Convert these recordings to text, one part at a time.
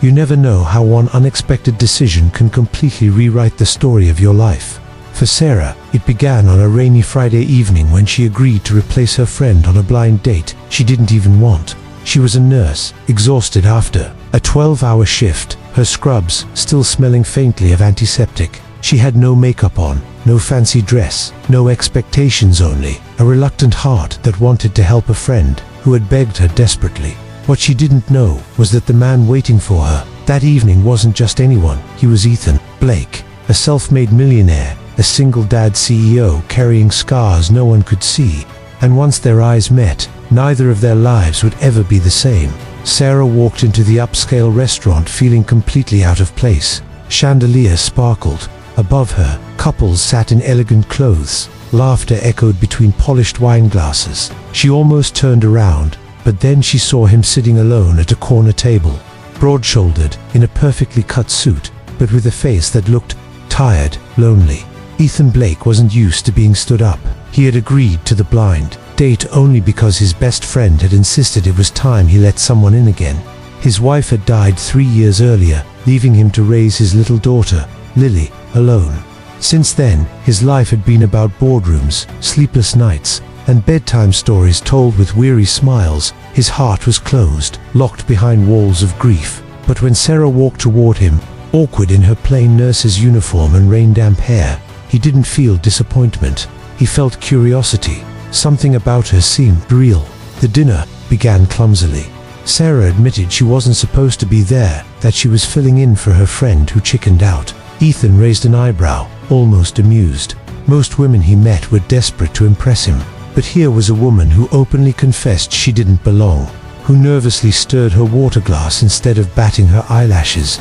You never know how one unexpected decision can completely rewrite the story of your life. For Sarah, it began on a rainy Friday evening when she agreed to replace her friend on a blind date she didn't even want. She was a nurse, exhausted after a 12-hour shift, her scrubs still smelling faintly of antiseptic. She had no makeup on, no fancy dress, no expectations, only a reluctant heart that wanted to help a friend who had begged her desperately. What she didn't know was that the man waiting for her that evening wasn't just anyone. He was Ethan Blake, a self-made millionaire, a single dad CEO carrying scars no one could see. And once their eyes met, neither of their lives would ever be the same. Sarah walked into the upscale restaurant feeling completely out of place. Chandeliers sparkled above her, couples sat in elegant clothes, laughter echoed between polished wine glasses. She almost turned around, but then she saw him sitting alone at a corner table, broad-shouldered, in a perfectly cut suit, but with a face that looked tired, lonely. Ethan Blake wasn't used to being stood up. He had agreed to the blind date only because his best friend had insisted it was time he let someone in again. His wife had died 3 years earlier, leaving him to raise his little daughter, Lily, alone. Since then, his life had been about boardrooms, sleepless nights, and bedtime stories told with weary smiles. His heart was closed, locked behind walls of grief. But when Sarah walked toward him, awkward in her plain nurse's uniform and rain-damp hair, he didn't feel disappointment. He felt curiosity. Something about her seemed real. The dinner began clumsily. Sarah admitted she wasn't supposed to be there, that she was filling in for her friend who chickened out. Ethan raised an eyebrow, almost amused. Most women he met were desperate to impress him. But here was a woman who openly confessed she didn't belong, who nervously stirred her water glass instead of batting her eyelashes.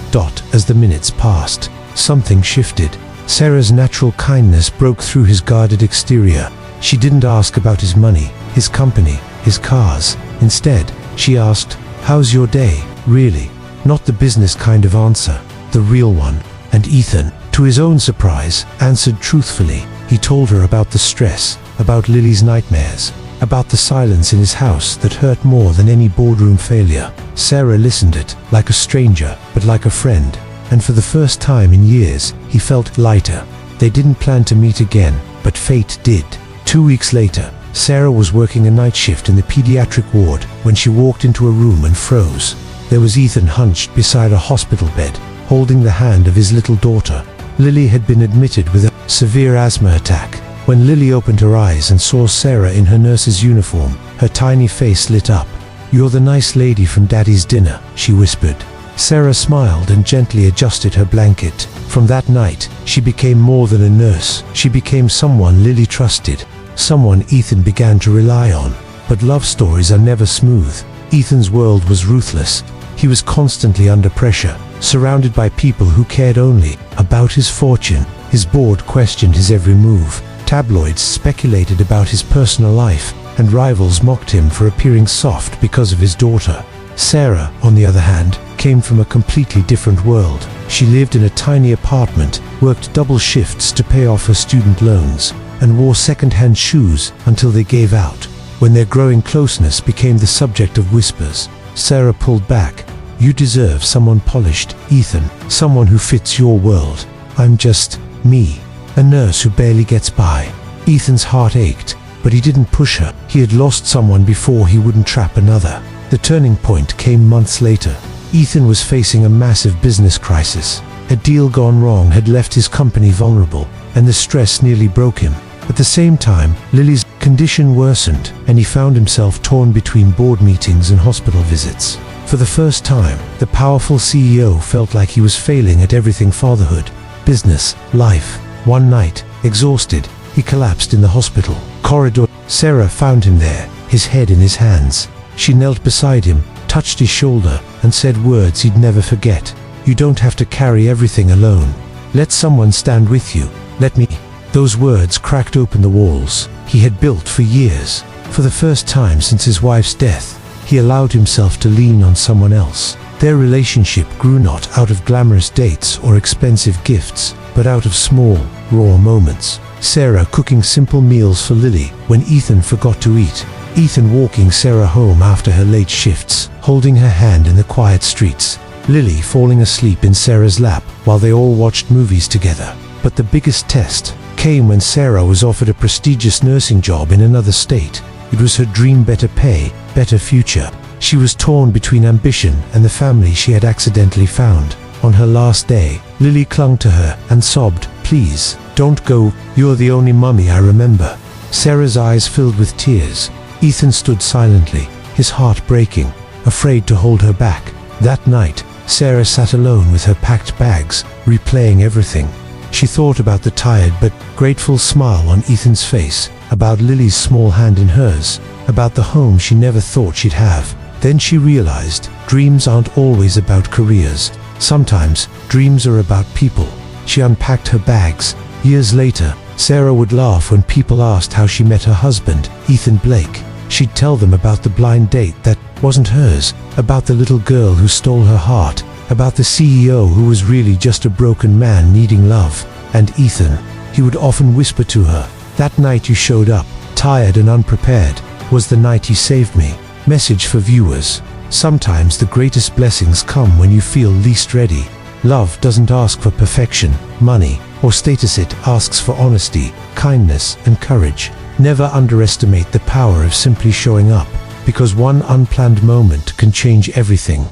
As the minutes passed, something shifted. Sarah's natural kindness broke through his guarded exterior. She didn't ask about his money, his company, his cars. Instead, she asked, "How's your day, really?" Not the business kind of answer, the real one. And Ethan, to his own surprise, answered truthfully. He told her about the stress, about Lily's nightmares, about the silence in his house that hurt more than any boardroom failure. Sarah listened it, like a stranger, but like a friend. And for the first time in years, he felt lighter. They didn't plan to meet again, but fate did. 2 weeks later, Sarah was working a night shift in the pediatric ward when she walked into a room and froze. There was Ethan hunched beside a hospital bed, holding the hand of his little daughter. Lily had been admitted with a severe asthma attack. When Lily opened her eyes and saw Sarah in her nurse's uniform, her tiny face lit up. "You're the nice lady from Daddy's dinner," she whispered. Sarah smiled and gently adjusted her blanket. From that night, she became more than a nurse. She became someone Lily trusted, someone Ethan began to rely on. But love stories are never smooth. Ethan's world was ruthless. He was constantly under pressure, surrounded by people who cared only about his fortune. His board questioned his every move. Tabloids speculated about his personal life, and rivals mocked him for appearing soft because of his daughter. Sarah, on the other hand, came from a completely different world. She lived in a tiny apartment, worked double shifts to pay off her student loans, and wore second-hand shoes until they gave out. When their growing closeness became the subject of whispers, Sarah pulled back. "You deserve someone polished, Ethan, someone who fits your world. I'm just me, a nurse who barely gets by." Ethan's heart ached, but he didn't push her. He had lost someone before, he wouldn't trap another. The turning point came months later. Ethan was facing a massive business crisis. A deal gone wrong had left his company vulnerable, and the stress nearly broke him. At the same time, Lily's condition worsened, and he found himself torn between board meetings and hospital visits. For the first time, the powerful CEO felt like he was failing at everything: fatherhood, business, life. One night, exhausted, he collapsed in the hospital corridor. Sarah found him there, his head in his hands. She knelt beside him, touched his shoulder, and said words he'd never forget. "You don't have to carry everything alone. Let someone stand with you. Let me." Those words cracked open the walls he had built for years. For the first time since his wife's death, he allowed himself to lean on someone else. Their relationship grew not out of glamorous dates or expensive gifts, but out of small, raw moments. Sarah cooking simple meals for Lily when Ethan forgot to eat. Ethan walking Sarah home after her late shifts, holding her hand in the quiet streets. Lily falling asleep in Sarah's lap while they all watched movies together. But the biggest test came when Sarah was offered a prestigious nursing job in another state. It was her dream, better pay, better future. She was torn between ambition and the family she had accidentally found. On her last day, Lily clung to her and sobbed, "Please, don't go, you're the only mummy I remember." Sarah's eyes filled with tears. Ethan stood silently, his heart breaking, afraid to hold her back. That night, Sarah sat alone with her packed bags, replaying everything. She thought about the tired but grateful smile on Ethan's face, about Lily's small hand in hers, about the home she never thought she'd have. Then she realized, dreams aren't always about careers. Sometimes, dreams are about people. She unpacked her bags. Years later, Sarah would laugh when people asked how she met her husband, Ethan Blake. She'd tell them about the blind date that wasn't hers, about the little girl who stole her heart, about the CEO who was really just a broken man needing love. And Ethan, he would often whisper to her, "That night you showed up, tired and unprepared, was the night you saved me." Message for viewers: sometimes the greatest blessings come when you feel least ready. Love doesn't ask for perfection, money, or status. It asks for honesty, kindness, and courage. Never underestimate the power of simply showing up, because one unplanned moment can change everything.